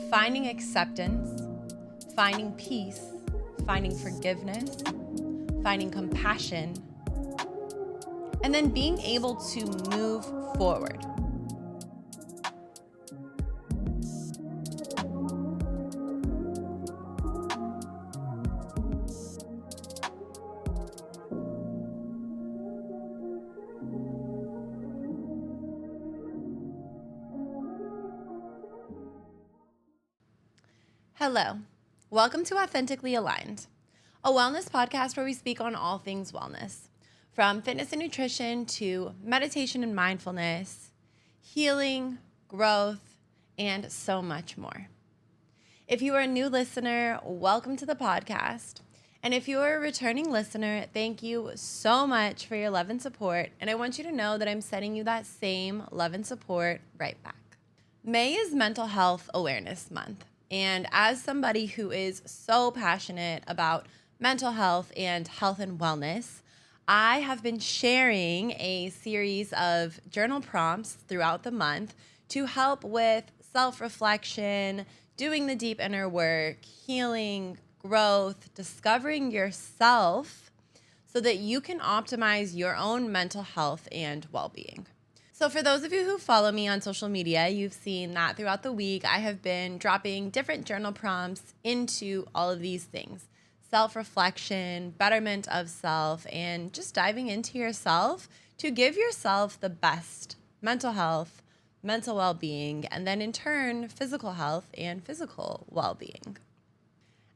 finding acceptance, finding peace, finding forgiveness, finding compassion, and then being able to move forward. Hello, welcome to Authentically Aligned, a wellness podcast where we speak on all things wellness, from fitness and nutrition to meditation and mindfulness, healing, growth, and so much more. If you are a new listener, welcome to the podcast. And if you are a returning listener, thank you so much for your love and support. And I want you to know that I'm sending you that same love and support right back. May is Mental Health Awareness Month. And as somebody who is so passionate about mental health and wellness, I have been sharing a series of journal prompts throughout the month to help with self-reflection, doing the deep inner work, healing, growth, discovering yourself so that you can optimize your own mental health and well-being. So for those of you who follow me on social media, you've seen that throughout the week, I have been dropping different journal prompts into all of these things: self-reflection, betterment of self, and just diving into yourself to give yourself the best mental health, mental well-being, and then in turn, physical health and physical well-being.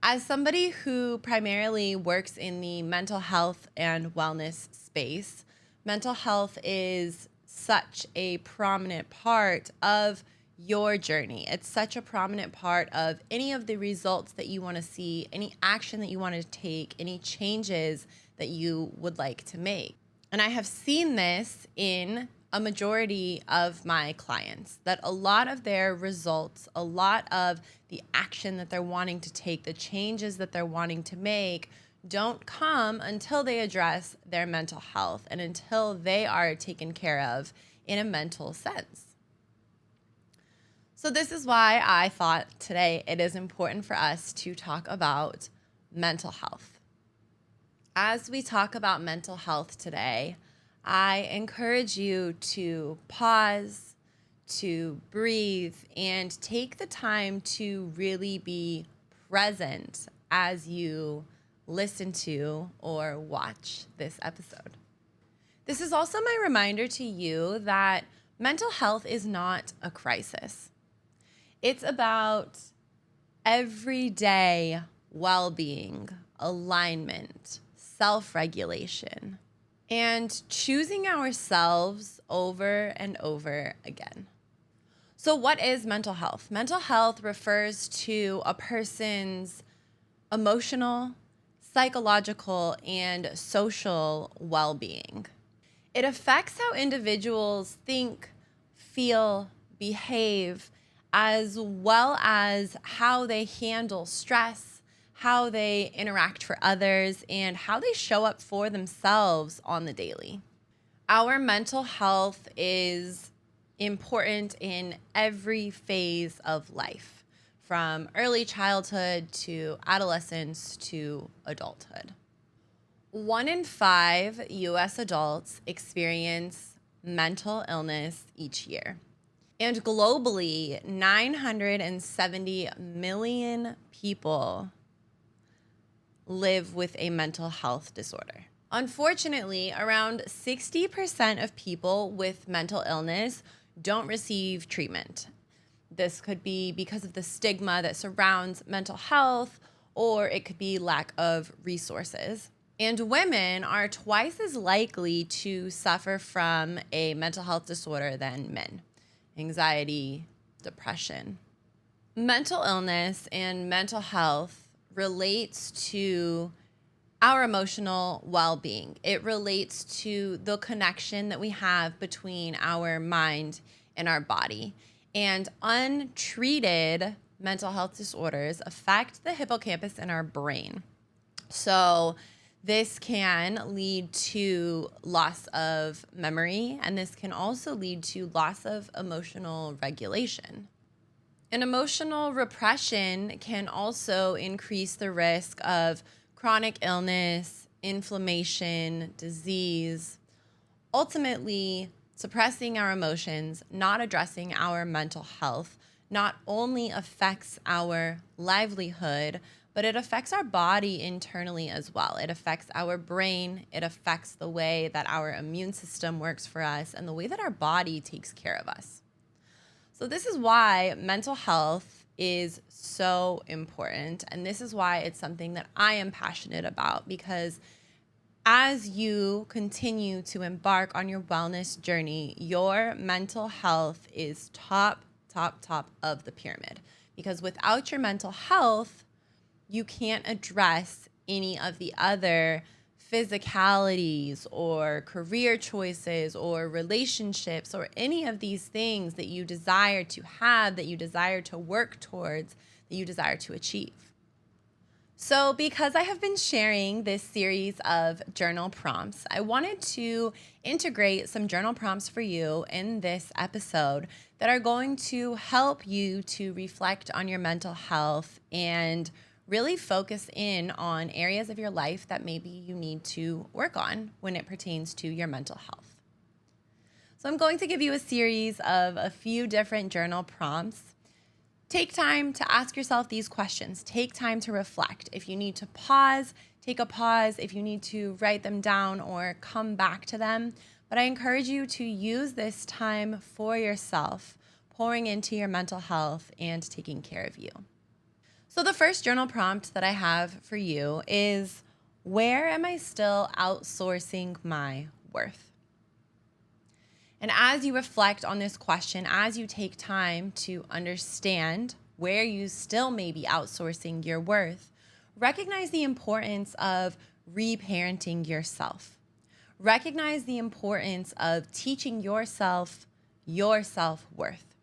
As somebody who primarily works in the mental health and wellness space, mental health is such a prominent part of your journey. It's such a prominent part of any of the results that you want to see, any action that you want to take, any changes that you would like to make. And I have seen this in a majority of my clients, that a lot of their results, a lot of the action that they're wanting to take, the changes that they're wanting to make don't come until they address their mental health and until they are taken care of in a mental sense. So this is why I thought today it is important for us to talk about mental health. As we talk about mental health today, I encourage you to pause, to breathe, and take the time to really be present as you listen to or watch this episode. This is also my reminder to you that mental health is not a crisis. It's about everyday well-being, alignment, self-regulation, and choosing ourselves over and over again. So what is mental health? Mental health refers to a person's emotional, psychological, and social well-being. It affects how individuals think, feel, behave, as well as how they handle stress, how they interact for others, and how they show up for themselves on the daily. Our mental health is important in every phase of life, from early childhood to adolescence to adulthood. 1 in 5 U.S. adults experience mental illness each year. And globally, 970 million people live with a mental health disorder. Unfortunately, around 60% of people with mental illness don't receive treatment. This could be because of the stigma that surrounds mental health, or it could be lack of resources. And women are twice as likely to suffer from a mental health disorder than men. Anxiety, depression. Mental illness and mental health relates to our emotional well-being. It relates to the connection that we have between our mind and our body. And untreated mental health disorders affect the hippocampus in our brain. So this can lead to loss of memory, and this can also lead to loss of emotional regulation. And emotional repression can also increase the risk of chronic illness, inflammation, disease. Ultimately, suppressing our emotions, not addressing our mental health, not only affects our livelihood, but it affects our body internally as well. It affects our brain. It affects the way that our immune system works for us and the way that our body takes care of us. So this is why mental health is so important. And this is why it's something that I am passionate about, because as you continue to embark on your wellness journey, your mental health is top of the pyramid. Because without your mental health, you can't address any of the other physicalities or career choices or relationships or any of these things that you desire to have, that you desire to work towards, that you desire to achieve. So because I have been sharing this series of journal prompts, I wanted to integrate some journal prompts for you in this episode that are going to help you to reflect on your mental health and really focus in on areas of your life that maybe you need to work on when it pertains to your mental health. So I'm going to give you a series of a few different journal prompts. Take time to ask yourself these questions. Take time to reflect. If you need to pause, take a pause. If you need to write them down or come back to them. But I encourage you to use this time for yourself, pouring into your mental health and taking care of you. So the first journal prompt that I have for you is, where am I still outsourcing my worth? And as you reflect on this question, as you take time to understand where you still may be outsourcing your worth, recognize the importance of reparenting yourself. Recognize the importance of teaching yourself your self-worth.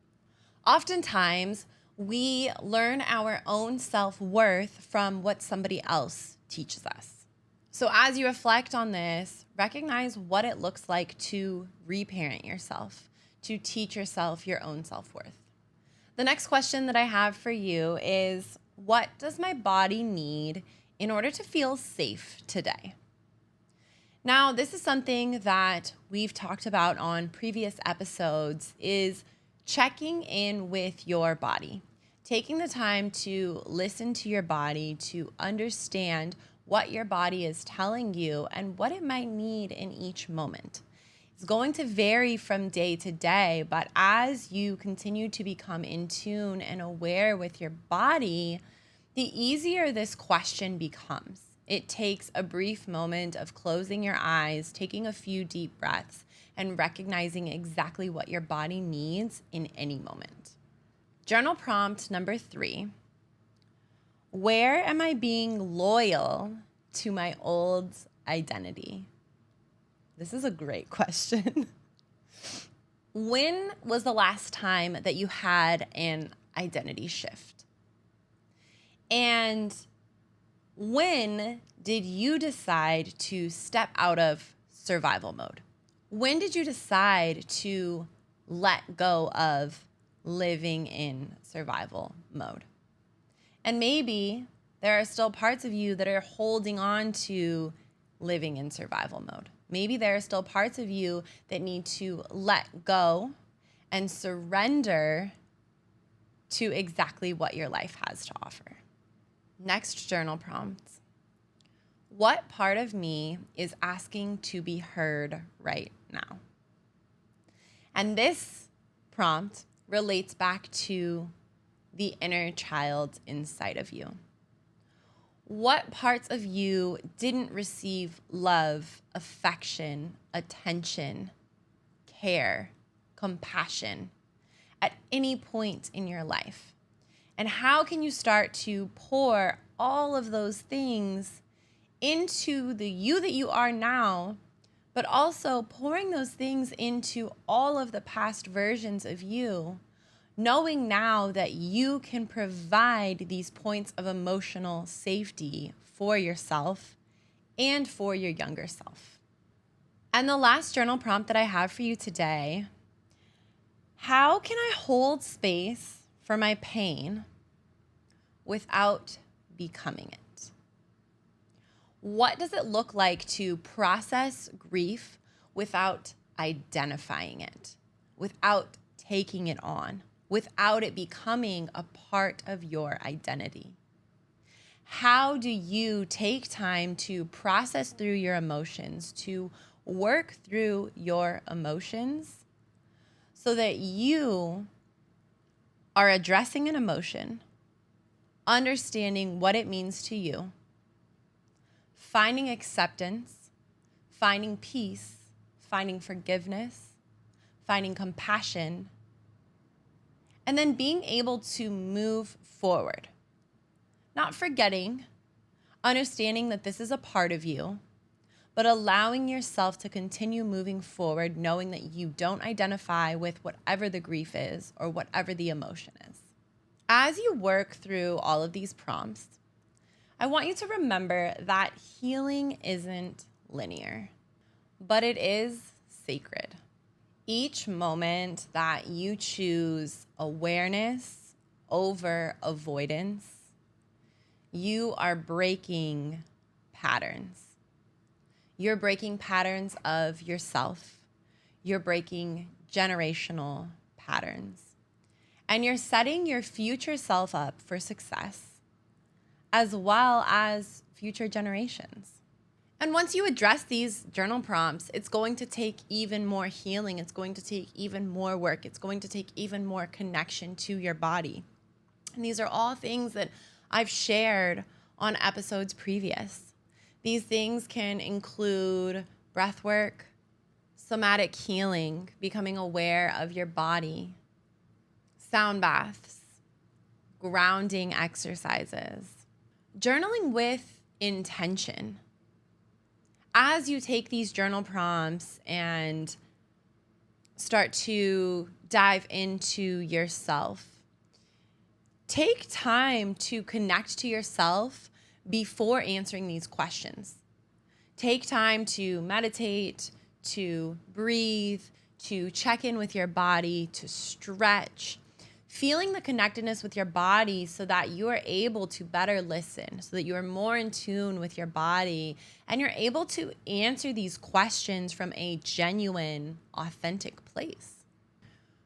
Oftentimes, we learn our own self-worth from what somebody else teaches us. So as you reflect on this, recognize what it looks like to reparent yourself, to teach yourself your own self-worth. The next question that I have for you is, what does my body need in order to feel safe today? Now, this is something that we've talked about on previous episodes, is checking in with your body, taking the time to listen to your body, to understand what your body is telling you and what it might need in each moment. It's going to vary from day to day, but as you continue to become in tune and aware with your body, the easier this question becomes. It takes a brief moment of closing your eyes, taking a few deep breaths, and recognizing exactly what your body needs in any moment. Journal prompt number 3. Where am I being loyal to my old identity? This is a great question. When was the last time that you had an identity shift? And when did you decide to step out of survival mode? When did you decide to let go of living in survival mode? And maybe there are still parts of you that are holding on to living in survival mode. Maybe there are still parts of you that need to let go and surrender to exactly what your life has to offer. Next journal prompt. What part of me is asking to be heard right now? And this prompt relates back to the inner child inside of you. What parts of you didn't receive love, affection, attention, care, compassion at any point in your life? And how can you start to pour all of those things into the you that you are now, but also pouring those things into all of the past versions of you, knowing now that you can provide these points of emotional safety for yourself and for your younger self. And the last journal prompt that I have for you today: how can I hold space for my pain without becoming it? What does it look like to process grief without identifying it, without taking it on, without it becoming a part of your identity? How do you take time to process through your emotions, to work through your emotions so that you are addressing an emotion, understanding what it means to you, finding acceptance, finding peace, finding forgiveness, finding compassion, and then being able to move forward? Not forgetting, understanding that this is a part of you, but allowing yourself to continue moving forward, knowing that you don't identify with whatever the grief is or whatever the emotion is. As you work through all of these prompts, I want you to remember that healing isn't linear, but it is sacred. Each moment that you choose awareness over avoidance, you are breaking patterns. You're breaking patterns of yourself. You're breaking generational patterns. And you're setting your future self up for success, as well as future generations. And once you address these journal prompts, it's going to take even more healing. It's going to take even more work. It's going to take even more connection to your body. And these are all things that I've shared on episodes previous. These things can include breath work, somatic healing, becoming aware of your body, sound baths, grounding exercises, journaling with intention. As you take these journal prompts and start to dive into yourself, take time to connect to yourself before answering these questions. Take time to meditate, to breathe, to check in with your body, to stretch, feeling the connectedness with your body so that you are able to better listen, so that you are more in tune with your body, and you're able to answer these questions from a genuine, authentic place.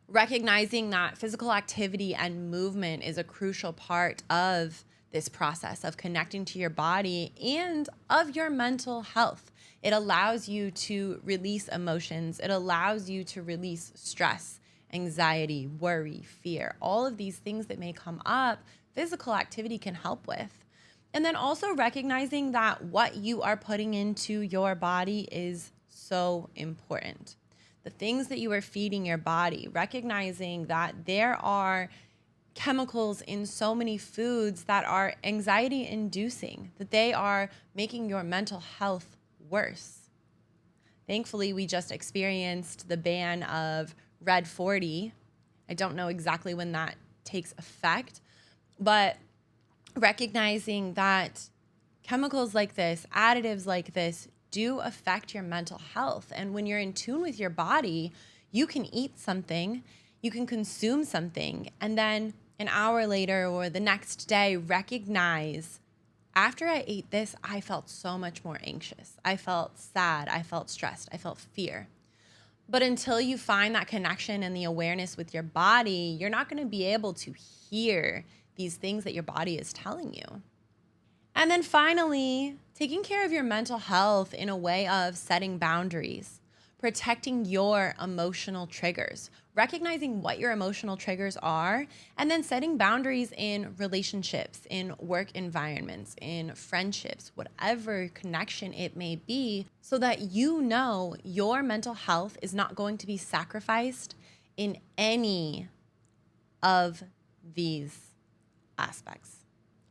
Recognizing that physical activity and movement is a crucial part of this process of connecting to your body and of your mental health. It allows you to release emotions. It allows you to release stress, anxiety, worry, fear, all of these things that may come up, physical activity can help with. And then also recognizing that what you are putting into your body is so important. The things that you are feeding your body, recognizing that there are chemicals in so many foods that are anxiety inducing, that they are making your mental health worse. Thankfully, we just experienced the ban of Red 40. I don't know exactly when that takes effect, but recognizing that chemicals like this, additives like this, do affect your mental health. And when you're in tune with your body, you can eat something, you can consume something, and then an hour later or the next day recognize, after I ate this, I felt so much more anxious. I felt sad. I felt stressed. I felt fear. But until you find that connection and the awareness with your body, you're not going to be able to hear these things that your body is telling you. And then finally, taking care of your mental health in a way of setting boundaries, protecting your emotional triggers, recognizing what your emotional triggers are, and then setting boundaries in relationships, in work environments, in friendships, whatever connection it may be, so that you know your mental health is not going to be sacrificed in any of these aspects.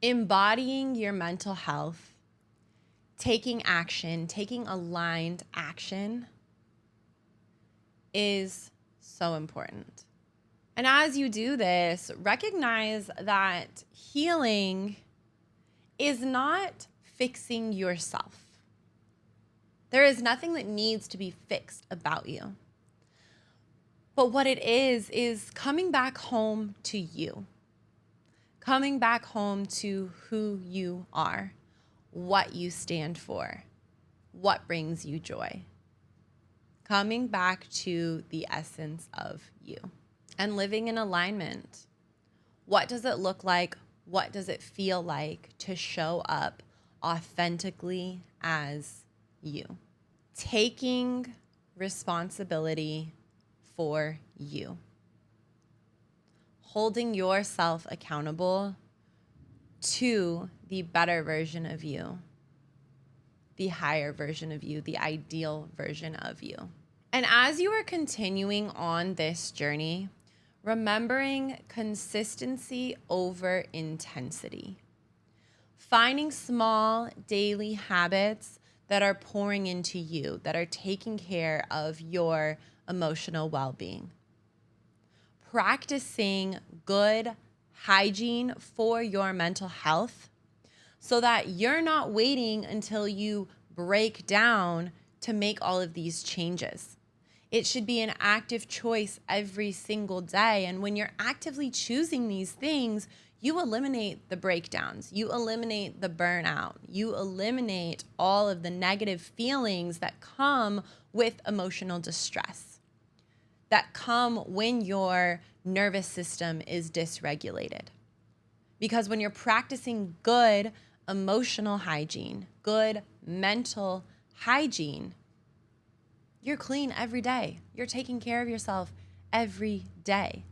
Embodying your mental health, taking action, taking aligned action is so important. And as you do this, recognize that healing is not fixing yourself. There is nothing that needs to be fixed about you. But what it is coming back home to you. Coming back home to who you are, what you stand for, what brings you joy. Coming back to the essence of you and living in alignment. What does it look like? What does it feel like to show up authentically as you? Taking responsibility for you. Holding yourself accountable to the better version of you, the higher version of you, the ideal version of you. And as you are continuing on this journey, remembering consistency over intensity. Finding small daily habits that are pouring into you, that are taking care of your emotional well-being. Practicing good hygiene for your mental health so that you're not waiting until you break down to make all of these changes. It should be an active choice every single day. And when you're actively choosing these things, you eliminate the breakdowns, you eliminate the burnout, you eliminate all of the negative feelings that come with emotional distress, that come when your nervous system is dysregulated. Because when you're practicing good emotional hygiene, good mental hygiene, you're clean every day. You're taking care of yourself every day.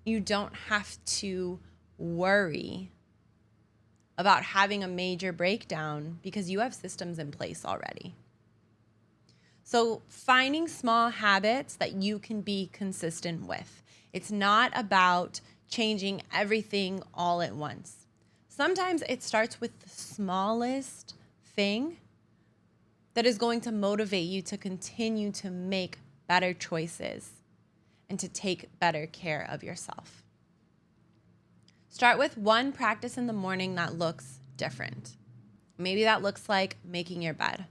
You don't have to worry about having a major breakdown because you have systems in place already. So finding small habits that you can be consistent with. It's not about changing everything all at once. Sometimes it starts with the smallest thing that is going to motivate you to continue to make better choices and to take better care of yourself. Start with one practice in the morning that looks different. Maybe that looks like making your bed.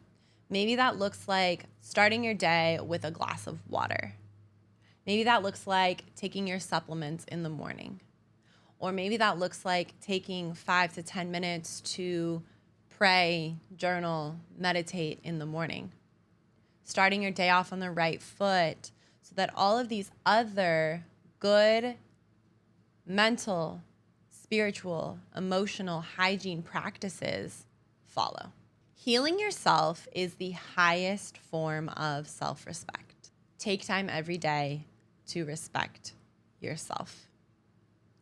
Maybe that looks like starting your day with a glass of water. Maybe that looks like taking your supplements in the morning. Or maybe that looks like taking 5 to 10 minutes to pray, journal, meditate in the morning. Starting your day off on the right foot so that all of these other good mental, spiritual, emotional hygiene practices follow. Healing yourself is the highest form of self-respect. Take time every day to respect yourself,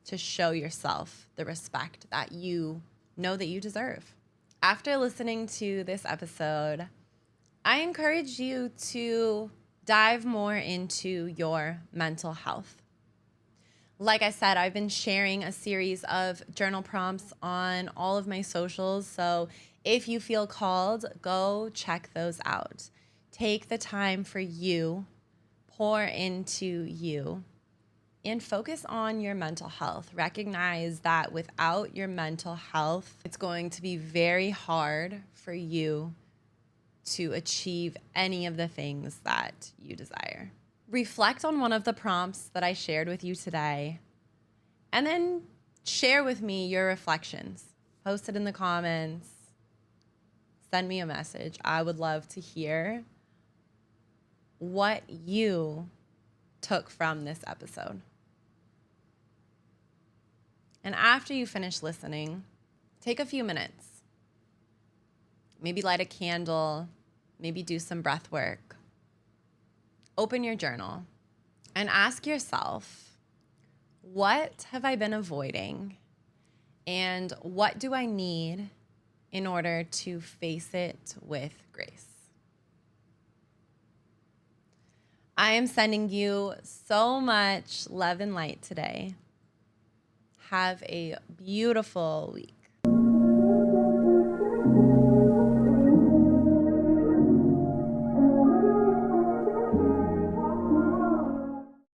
to show yourself the respect that you know that you deserve. After listening to this episode, I encourage you to dive more into your mental health. Like I said, I've been sharing a series of journal prompts on all of my socials, so if you feel called, go check those out. Take the time for you, pour into you, and focus on your mental health. Recognize that without your mental health, it's going to be very hard for you to achieve any of the things that you desire. Reflect on one of the prompts that I shared with you today, and then share with me your reflections. Post it in the comments. Send me a message. I would love to hear what you took from this episode. And after you finish listening, take a few minutes. Maybe light a candle, maybe do some breath work. Open your journal and ask yourself, what have I been avoiding? And what do I need in order to face it with grace? I am sending you so much love and light today. Have a beautiful week.